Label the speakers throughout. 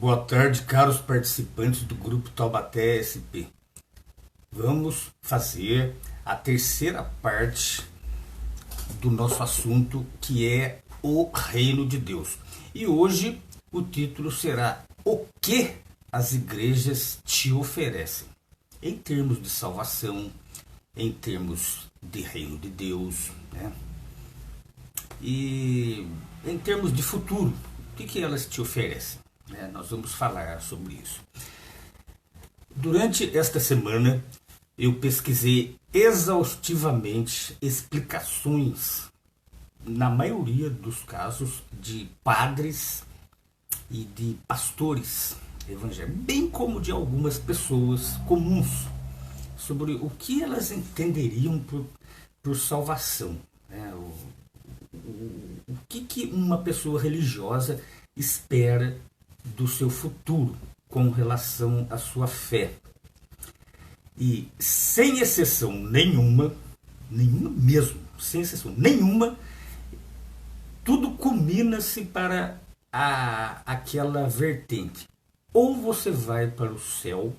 Speaker 1: Boa tarde, caros participantes do grupo Taubaté SP. Vamos fazer a terceira parte do nosso assunto, que é o Reino de Deus. E hoje o título será: O que as igrejas te oferecem? Em termos de salvação, em termos de Reino de Deus, né? E em termos de futuro, o que elas te oferecem? Nós vamos falar sobre isso. Durante esta semana, eu pesquisei exaustivamente explicações, na maioria dos casos, de padres e de pastores evangélicos, bem como de algumas pessoas comuns, sobre o que elas entenderiam por salvação. O que uma pessoa religiosa espera do seu futuro com relação à sua fé. E sem exceção nenhuma mesmo, sem exceção nenhuma, tudo culmina-se para aquela vertente: ou você vai para o céu,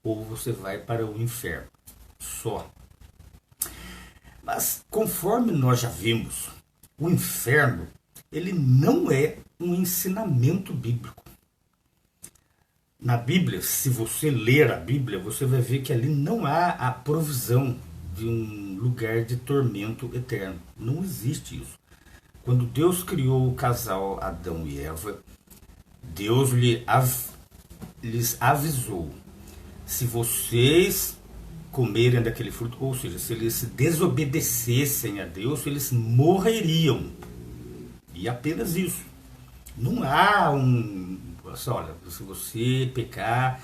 Speaker 1: ou você vai para o inferno. Só. Mas, conforme nós já vimos, o inferno, ele não é um ensinamento bíblico. Na Bíblia, se você ler a Bíblia, você vai ver que ali não há a provisão de um lugar de tormento eterno. Não existe isso. Quando Deus criou o casal Adão e Eva, Deus lhes avisou: se vocês comerem daquele fruto, ou seja, se eles se desobedecessem a Deus, eles morreriam. E apenas isso. Não há olha, se você pecar,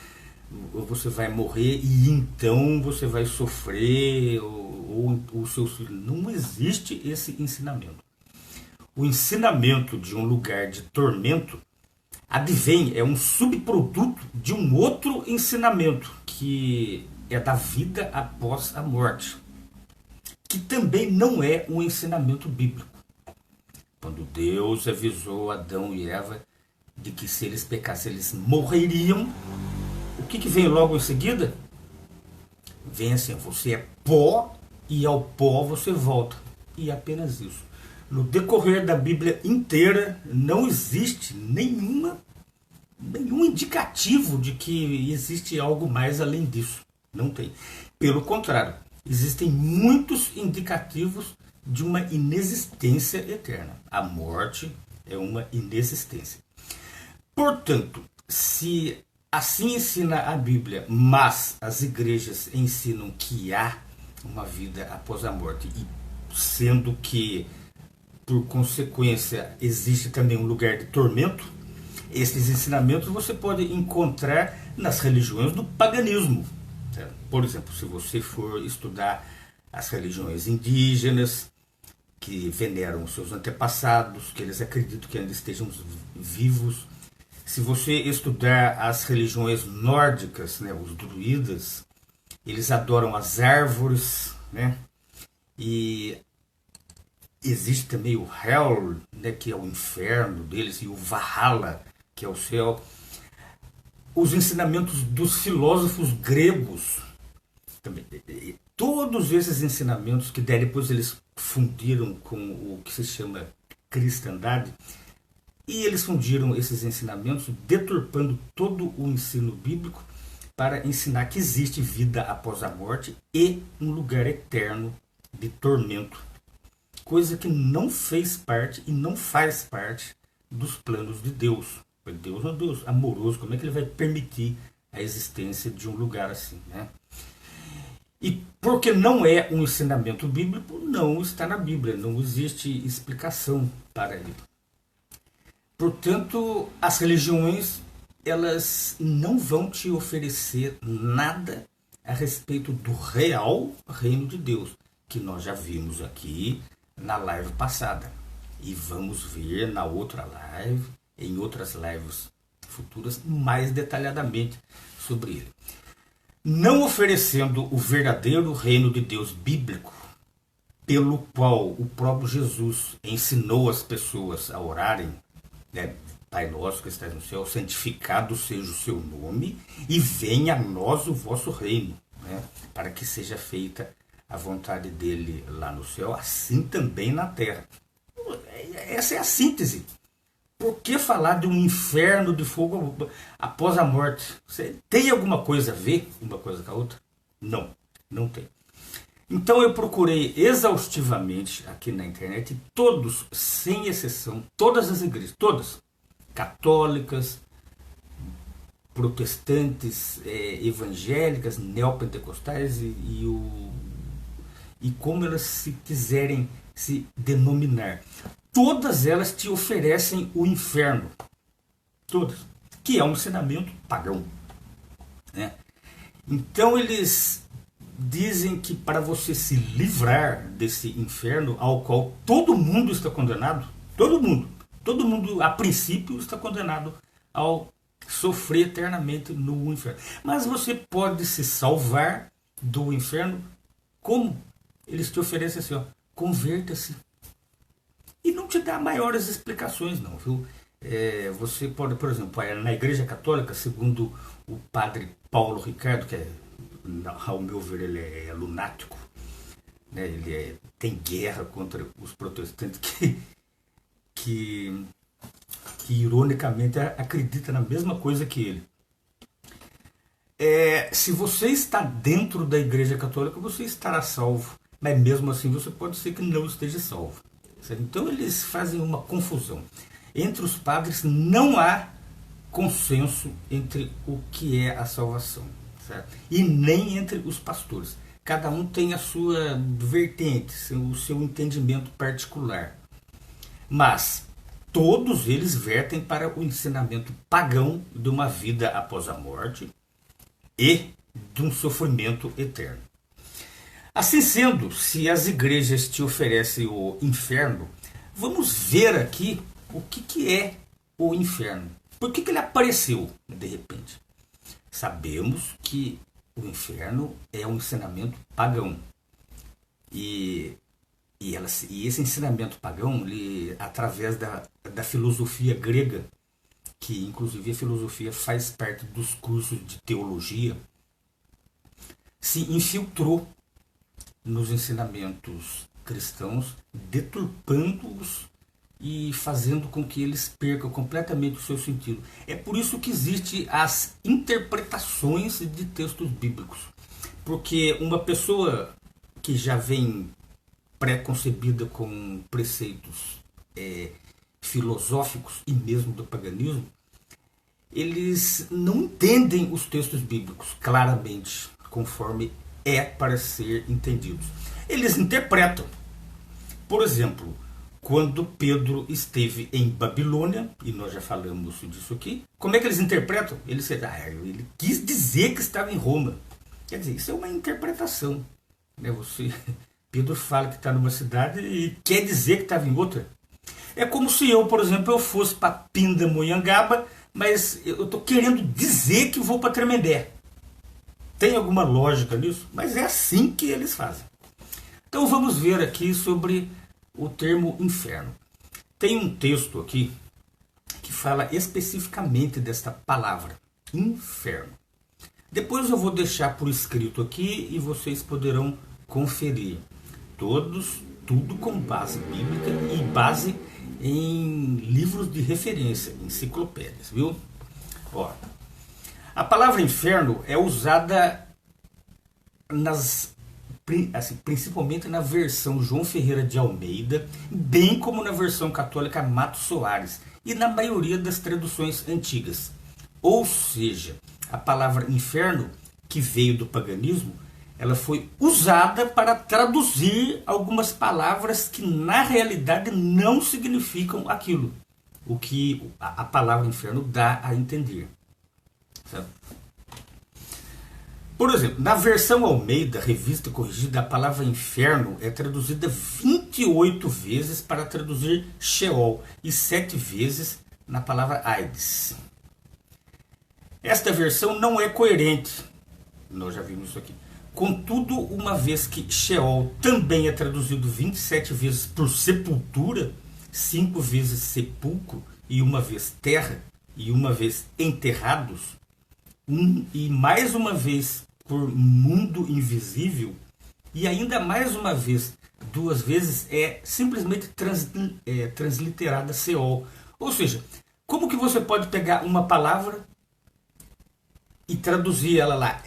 Speaker 1: você vai morrer e então você vai sofrer, ou os seus filhos. Não existe esse ensinamento. O ensinamento de um lugar de tormento advém, é um subproduto de um outro ensinamento, que é da vida após a morte, que também não é um ensinamento bíblico. Quando Deus avisou Adão e Eva de que se eles pecassem eles morreriam, o que vem logo em seguida? Vem assim: você é pó e ao pó você volta. E apenas isso. No decorrer da Bíblia inteira não existe nenhum indicativo de que existe algo mais além disso. Não tem. Pelo contrário, existem muitos indicativos de uma inexistência eterna. A morte é uma inexistência. Portanto, se assim ensina a Bíblia, mas as igrejas ensinam que há uma vida após a morte, e sendo que, por consequência, existe também um lugar de tormento, esses ensinamentos você pode encontrar nas religiões do paganismo. Por exemplo, se você for estudar as religiões indígenas, que veneram os seus antepassados, que eles acreditam que ainda estejam vivos. Se você estudar as religiões nórdicas, os druidas, eles adoram as árvores, E existe também o Hel, que é o inferno deles, e o Valhalla, que é o céu. Os ensinamentos dos filósofos gregos, também, todos esses ensinamentos que depois eles fundiram com o que se chama cristandade, e eles fundiram esses ensinamentos deturpando todo o ensino bíblico para ensinar que existe vida após a morte e um lugar eterno de tormento, coisa que não fez parte e não faz parte dos planos de Deus. Deus é um Deus amoroso, como é que ele vai permitir a existência de um lugar assim, E porque não é um ensinamento bíblico, não está na Bíblia, não existe explicação para ele. Portanto, as religiões, elas não vão te oferecer nada a respeito do real reino de Deus, que nós já vimos aqui na live passada. E vamos ver na outra live, em outras lives futuras, mais detalhadamente sobre ele. Não oferecendo o verdadeiro reino de Deus bíblico, pelo qual o próprio Jesus ensinou as pessoas a orarem, Pai nosso que estás no céu, santificado seja o seu nome, e venha a nós o vosso reino, né? Para que seja feita a vontade dele lá no céu, assim também na terra. Essa é a síntese. Por que falar de um inferno de fogo após a morte? Você tem alguma coisa a ver uma coisa com a outra? Não, não tem. Então eu procurei exaustivamente aqui na internet, todos, sem exceção, todas as igrejas, todas, católicas, protestantes, evangélicas, neopentecostais e como elas se quiserem se denominar. Todas elas te oferecem o inferno. Todas. Que é um ensinamento pagão, né? Então eles dizem que para você se livrar desse inferno ao qual todo mundo está condenado, todo mundo a princípio está condenado ao sofrer eternamente no inferno. Mas você pode se salvar do inferno como? Eles te oferecem assim, ó, converta-se. E não te dá maiores explicações não, viu? Você pode, por exemplo, na Igreja Católica, segundo o padre Paulo Ricardo, que ao meu ver ele é lunático, né? Ele tem guerra contra os protestantes que ironicamente acredita na mesma coisa que ele. Se você está dentro da Igreja Católica, você estará salvo, mas mesmo assim você pode ser que não esteja salvo. Certo? Então eles fazem uma confusão. Entre os padres não há consenso entre o que é a salvação, certo? E nem entre os pastores. Cada um tem a sua vertente, o seu entendimento particular. Mas todos eles vertem para o ensinamento pagão de uma vida após a morte e de um sofrimento eterno. Assim sendo, se as igrejas te oferecem o inferno, vamos ver aqui o que é o inferno. Por que ele apareceu de repente? Sabemos que o inferno é um ensinamento pagão. E esse ensinamento pagão, através da filosofia grega, que inclusive a filosofia faz parte dos cursos de teologia, se infiltrou nos ensinamentos cristãos, deturpando-os e fazendo com que eles percam completamente o seu sentido. É por isso que existem as interpretações de textos bíblicos. Porque uma pessoa que já vem pré-concebida com preceitos filosóficos e mesmo do paganismo, eles não entendem os textos bíblicos claramente, conforme é para ser entendidos. Eles interpretam. Por exemplo, quando Pedro esteve em Babilônia, e nós já falamos disso aqui, como é que eles interpretam? Ele quis dizer que estava em Roma. Quer dizer, isso é uma interpretação, né? Pedro fala que está numa cidade e quer dizer que estava em outra. É como se eu, por exemplo, eu fosse para Pindamonhangaba, mas eu estou querendo dizer que vou para Tremembé. Tem alguma lógica nisso? Mas é assim que eles fazem. Então vamos ver aqui sobre o termo inferno. Tem um texto aqui que fala especificamente desta palavra, inferno. Depois eu vou deixar por escrito aqui e vocês poderão conferir. Tudo com base bíblica e base em livros de referência, enciclopédias, viu? Ó, a palavra inferno é usada principalmente na versão João Ferreira de Almeida, bem como na versão católica Mato Soares e na maioria das traduções antigas. Ou seja, a palavra inferno, que veio do paganismo, ela foi usada para traduzir algumas palavras que na realidade não significam aquilo, o que a palavra inferno dá a entender. Certo? Por exemplo, na versão Almeida, revista corrigida, a palavra inferno é traduzida 28 vezes para traduzir Sheol e 7 vezes na palavra Hades. Esta versão não é coerente, nós já vimos isso aqui. Contudo, uma vez que Sheol também é traduzido 27 vezes por sepultura, 5 vezes sepulcro e uma vez terra, e uma vez enterrados, e mais uma vez por mundo invisível, e ainda mais uma vez, duas vezes, é simplesmente transliterada Seol. Ou seja, como que você pode pegar uma palavra e traduzir ela lá?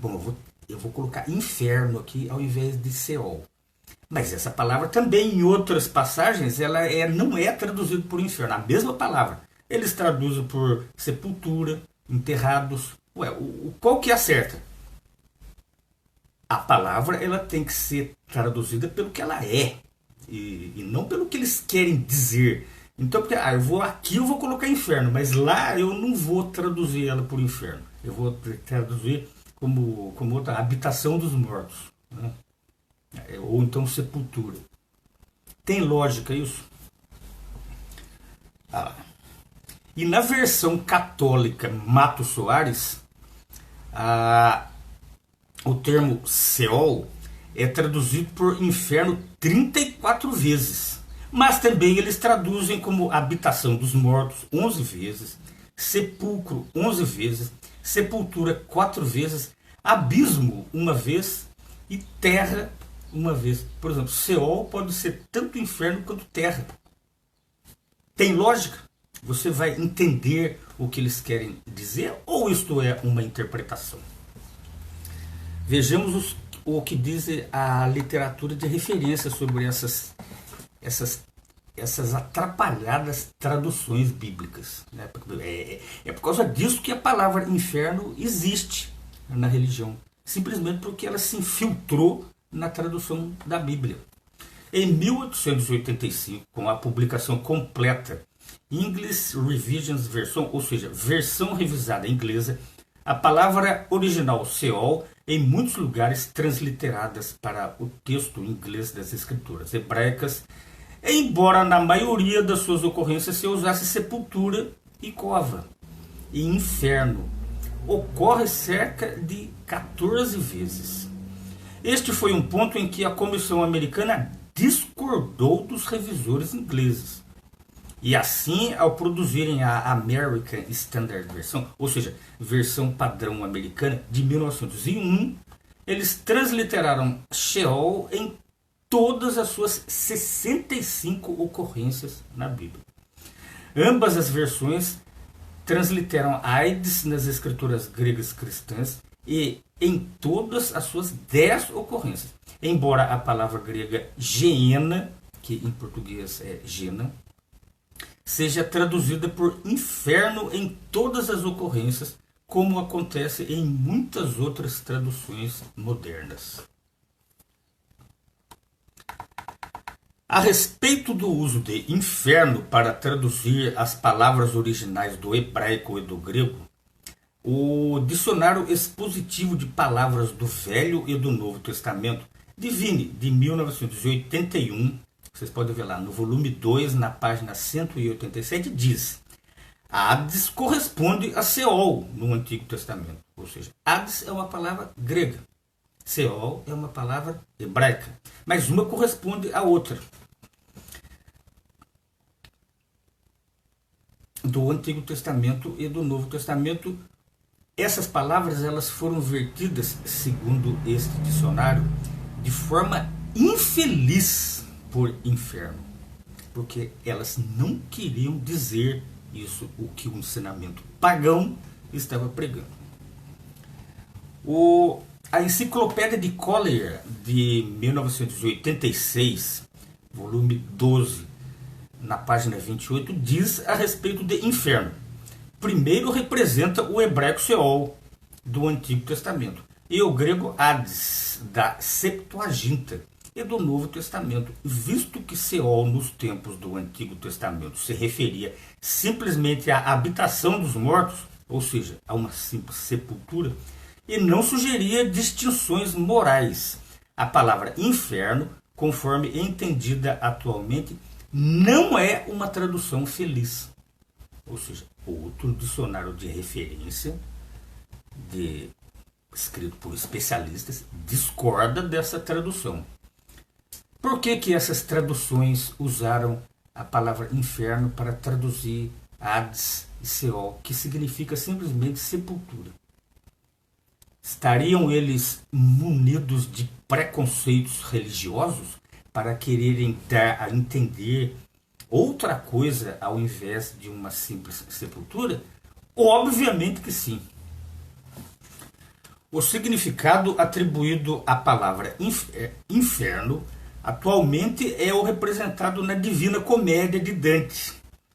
Speaker 1: Bom, eu vou colocar inferno aqui ao invés de Seol. Mas essa palavra também, em outras passagens, ela não é traduzida por inferno. A mesma palavra. Eles traduzem por sepultura, enterrados. Ué, qual que é a certa? A palavra ela tem que ser traduzida pelo que ela é. E não pelo que eles querem dizer. Então, porque eu vou colocar inferno, mas lá eu não vou traduzir ela por inferno. Eu vou traduzir como outra habitação dos mortos, né? Ou então sepultura. Tem lógica isso? E na versão católica Mato Soares, o termo Seol é traduzido por inferno 34 vezes. Mas também eles traduzem como habitação dos mortos 11 vezes, sepulcro 11 vezes, sepultura 4 vezes, abismo uma vez e terra uma vez. Por exemplo, Seol pode ser tanto inferno quanto terra. Tem lógica? Você vai entender o que eles querem dizer ou isto é uma interpretação? Vejamos o que diz a literatura de referência sobre essas atrapalhadas traduções bíblicas. Né? É por causa disso que a palavra inferno existe na religião. Simplesmente porque ela se infiltrou na tradução da Bíblia. Em 1885, com a publicação completa English Revisions Version, ou seja, versão revisada inglesa, a palavra original Seol, em muitos lugares transliteradas para o texto inglês das escrituras hebraicas, embora na maioria das suas ocorrências se usasse sepultura e cova. E inferno ocorre cerca de 14 vezes. Este foi um ponto em que a Comissão Americana discordou dos revisores ingleses. E assim, ao produzirem a American Standard Version, ou seja, versão padrão americana de 1901, eles transliteraram Sheol em todas as suas 65 ocorrências na Bíblia. Ambas as versões transliteram Aides nas escrituras gregas cristãs e em todas as suas 10 ocorrências. Embora a palavra grega geena, que em português é gena, seja traduzida por inferno em todas as ocorrências, como acontece em muitas outras traduções modernas. A respeito do uso de inferno para traduzir as palavras originais do hebraico e do grego, o Dicionário Expositivo de Palavras do Velho e do Novo Testamento, Divine, de 1981, vocês podem ver lá no volume 2, na página 187, diz: Hades corresponde a Seol no Antigo Testamento. Ou seja, Hades é uma palavra grega, Seol é uma palavra hebraica, mas uma corresponde à outra. Do Antigo Testamento e do Novo Testamento, essas palavras elas foram vertidas, segundo este dicionário, de forma infeliz por inferno, porque elas não queriam dizer isso, o que o ensinamento pagão estava pregando. A Enciclopédia de Collier, de 1986, volume 12, na página 28, diz a respeito de inferno. Primeiro representa o hebraico Seol, do Antigo Testamento, e o grego Hades, da Septuaginta, e do Novo Testamento, visto que Seol nos tempos do Antigo Testamento se referia simplesmente à habitação dos mortos, ou seja, a uma simples sepultura, e não sugeria distinções morais. A palavra inferno, conforme entendida atualmente, não é uma tradução feliz. Ou seja, outro dicionário de referência, escrito por especialistas, discorda dessa tradução. Por que essas traduções usaram a palavra inferno para traduzir Hades e Seol, que significa simplesmente sepultura. Estariam eles munidos de preconceitos religiosos para quererem dar a entender outra coisa ao invés de uma simples sepultura? Obviamente que sim. O significado atribuído à palavra inferno atualmente é o representado na Divina Comédia de Dante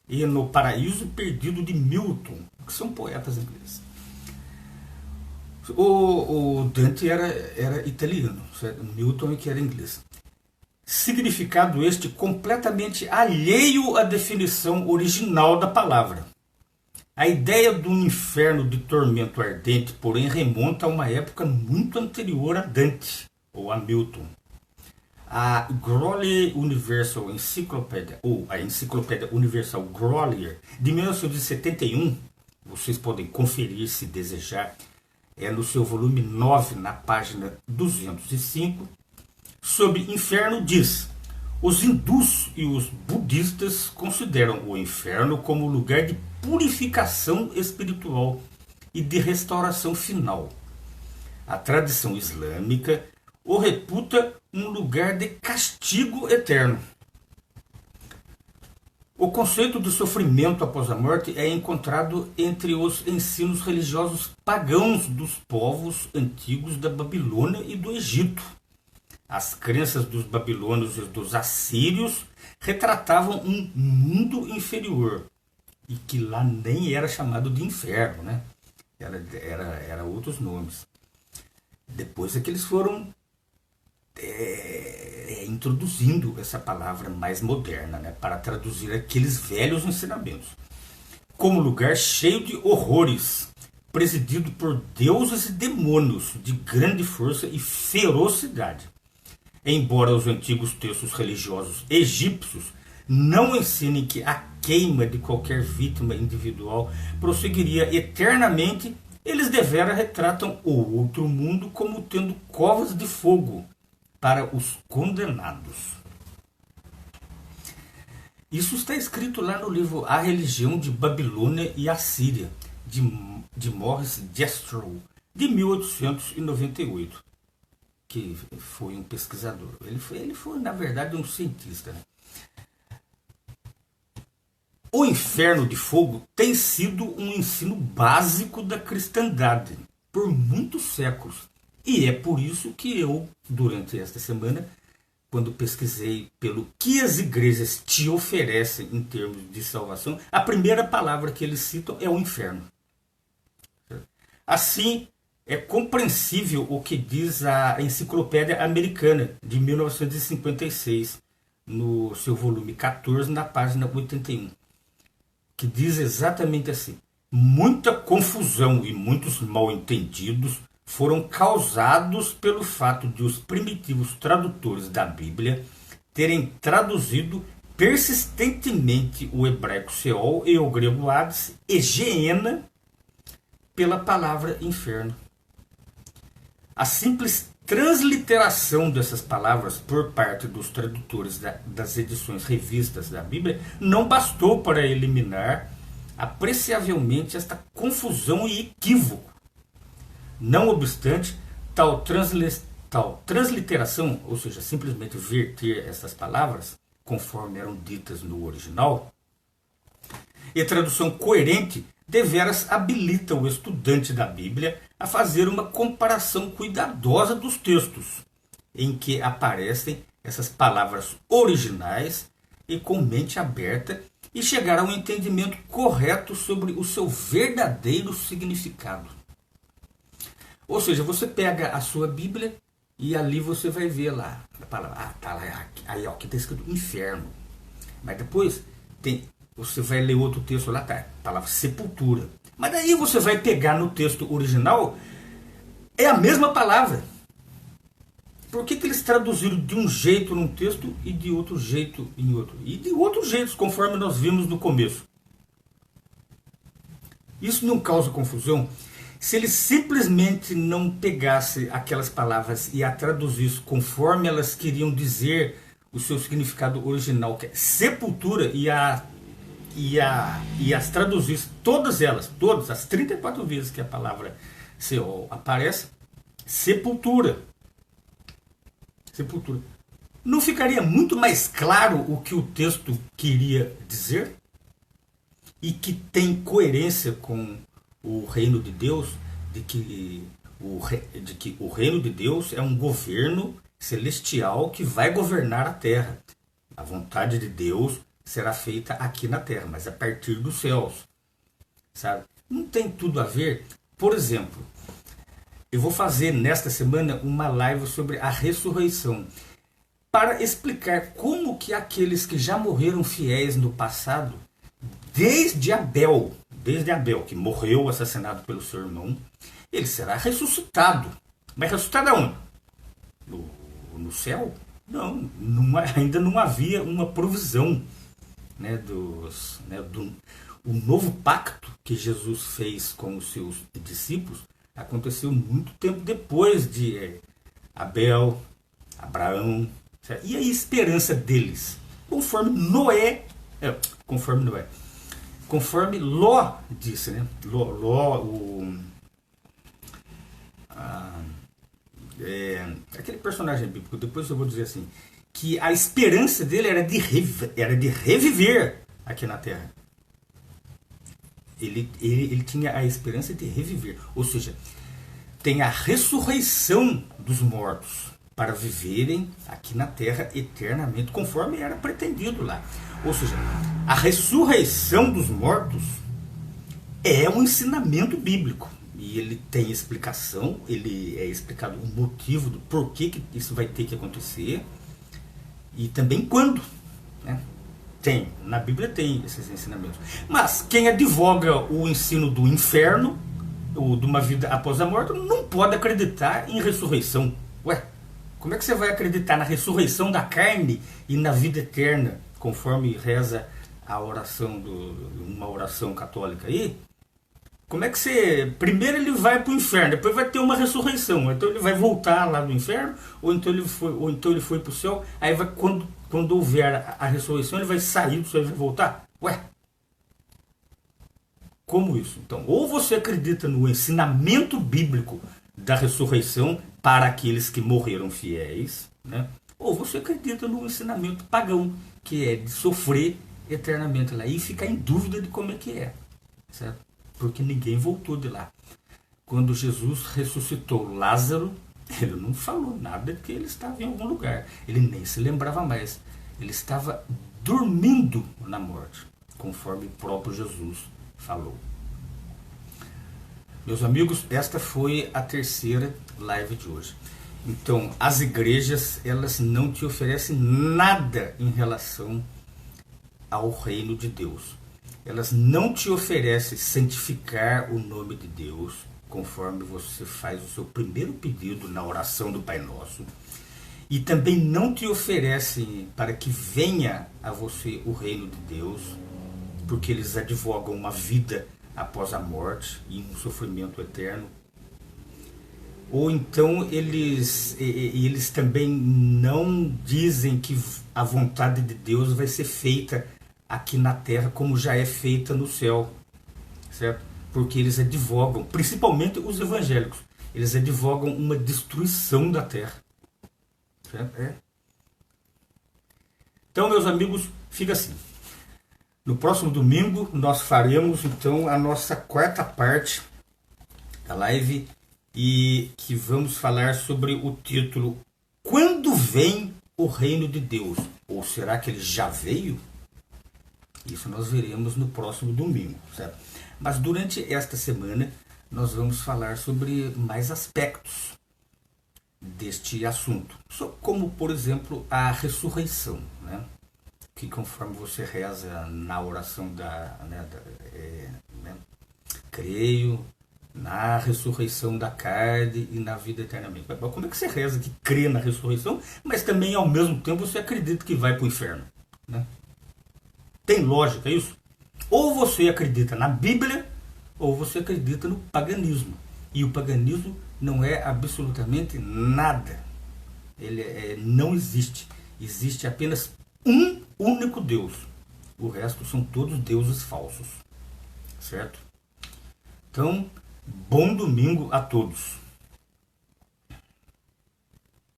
Speaker 1: e no Paraíso Perdido de Milton, que são poetas ingleses. O Dante era italiano, certo? Milton é que era inglês. Significado este completamente alheio à definição original da palavra. A ideia do inferno de tormento ardente, porém, remonta a uma época muito anterior a Dante, ou a Milton. A Grolier Universal Encyclopedia, ou a Enciclopédia Universal Grolier, de 1971, vocês podem conferir se desejar, é no seu volume 9, na página 205, sobre inferno diz: os hindus e os budistas consideram o inferno como lugar de purificação espiritual e de restauração final. A tradição islâmica o reputa um lugar de castigo eterno. O conceito de sofrimento após a morte é encontrado entre os ensinos religiosos pagãos dos povos antigos da Babilônia e do Egito. As crenças dos babilônios e dos assírios retratavam um mundo inferior, e que lá nem era chamado de inferno, né? Era outros nomes. Depois é que eles foram introduzindo essa palavra mais moderna, né, para traduzir aqueles velhos ensinamentos. Como lugar cheio de horrores, presidido por deuses e demônios de grande força e ferocidade. Embora os antigos textos religiosos egípcios não ensinem que a queima de qualquer vítima individual prosseguiria eternamente, eles devera retratam o outro mundo como tendo covas de fogo para os condenados. Isso está escrito lá no livro A Religião de Babilônia e Assíria, de Morris Jastrow, de 1898, que foi um pesquisador. Ele foi na verdade, um cientista, né? O inferno de fogo tem sido um ensino básico da cristandade por muitos séculos. E é por isso que eu, durante esta semana, quando pesquisei pelo que as igrejas te oferecem em termos de salvação, a primeira palavra que eles citam é o inferno. Assim, é compreensível o que diz a Enciclopédia Americana, de 1956, no seu volume 14, na página 81, que diz exatamente assim: muita confusão e muitos mal-entendidos foram causados pelo fato de os primitivos tradutores da Bíblia terem traduzido persistentemente o hebraico Seol e o grego Hades e Geena pela palavra inferno. A simples transliteração dessas palavras por parte dos tradutores das edições revistas da Bíblia não bastou para eliminar apreciavelmente esta confusão e equívoco. Não obstante, tal transliteração, ou seja, simplesmente verter essas palavras conforme eram ditas no original, e tradução coerente deveras habilita o estudante da Bíblia a fazer uma comparação cuidadosa dos textos em que aparecem essas palavras originais e com mente aberta e chegar a um entendimento correto sobre o seu verdadeiro significado. Ou seja, você pega a sua Bíblia e ali você vai ver lá a palavra, tá lá, aí ó, aqui está escrito inferno. Mas depois você vai ler outro texto lá, tá, a palavra sepultura. Mas daí você vai pegar no texto original, é a mesma palavra. Por que eles traduziram de um jeito num texto e de outro jeito em outro? E de outros jeitos, conforme nós vimos no começo. Isso não causa confusão? Se ele simplesmente não pegasse aquelas palavras e a traduzisse conforme elas queriam dizer o seu significado original, que é sepultura, e as traduzir todas elas, todas as 34 vezes que a palavra Seol aparece, sepultura. Sepultura. Não ficaria muito mais claro o que o texto queria dizer? E que tem coerência com o reino de Deus, de que o reino de Deus é um governo celestial que vai governar a terra. A vontade de Deus será feita aqui na terra, mas a partir dos céus. Sabe? Não tem tudo a ver. Por exemplo, eu vou fazer nesta semana uma live sobre a ressurreição, para explicar como que aqueles que já morreram fiéis no passado, desde Abel, que morreu assassinado pelo seu irmão, ele será ressuscitado. Mas ressuscitado aonde? No céu? Não, ainda não havia uma provisão, né, do novo pacto que Jesus fez com os seus discípulos. Aconteceu muito tempo depois de Abel, Abraão, certo? E a esperança deles, conforme Ló disse, né? Aquele personagem bíblico, depois eu vou dizer assim, que a esperança dele era de reviver aqui na terra. Ele tinha a esperança de reviver, ou seja, tem a ressurreição dos mortos para viverem aqui na terra eternamente, conforme era pretendido lá. Ou seja, a ressurreição dos mortos é um ensinamento bíblico. E ele tem explicação, ele é explicado o motivo do porquê que isso vai ter que acontecer e também quando, né? Na Bíblia tem esses ensinamentos. Mas quem advoga o ensino do inferno, ou de uma vida após a morte, não pode acreditar em ressurreição. Ué, como é que você vai acreditar na ressurreição da carne e na vida eterna, conforme reza a oração, uma oração católica aí? Como é que você... Primeiro ele vai para o inferno, depois vai ter uma ressurreição. Então ele vai voltar lá do inferno, ou então ele foi para o céu. Aí vai, quando houver a ressurreição, ele vai sair do céu e vai voltar. Ué, como isso? Então, ou você acredita no ensinamento bíblico da ressurreição para aqueles que morreram fiéis, né? Ou você acredita no ensinamento pagão, que é de sofrer eternamente lá e ficar em dúvida de como é que é, certo? Porque ninguém voltou de lá. Quando Jesus ressuscitou Lázaro, ele não falou nada de que ele estava em algum lugar. Ele nem se lembrava mais. Ele estava dormindo na morte, conforme o próprio Jesus falou. Meus amigos, esta foi a terceira live de hoje. Então, as igrejas, elas não te oferecem nada em relação ao reino de Deus. Elas não te oferecem santificar o nome de Deus, conforme você faz o seu primeiro pedido na oração do Pai Nosso. E também não te oferecem para que venha a você o reino de Deus, porque eles advogam uma vida após a morte e um sofrimento eterno. Ou então eles também não dizem que a vontade de Deus vai ser feita aqui na terra como já é feita no céu, certo? Porque eles advogam, principalmente os evangélicos, eles advogam uma destruição da terra, certo? Então, meus amigos, fica assim. No próximo domingo nós faremos então a nossa quarta parte da live, e que vamos falar sobre o título Quando vem o reino de Deus? Ou será que ele já veio? Isso nós veremos no próximo domingo, certo? Mas durante esta semana nós vamos falar sobre mais aspectos deste assunto, como por exemplo a ressurreição, né? Que conforme você reza na oração creio na ressurreição da carne e na vida eternamente. Mas como é que você reza que crê na ressurreição, mas também ao mesmo tempo você acredita que vai para o inferno, né? Tem lógica isso? Ou você acredita na Bíblia, ou você acredita no paganismo. E o paganismo não é absolutamente nada. Ele não existe. Existe apenas um único Deus. O resto são todos deuses falsos. Certo? Então, bom domingo a todos.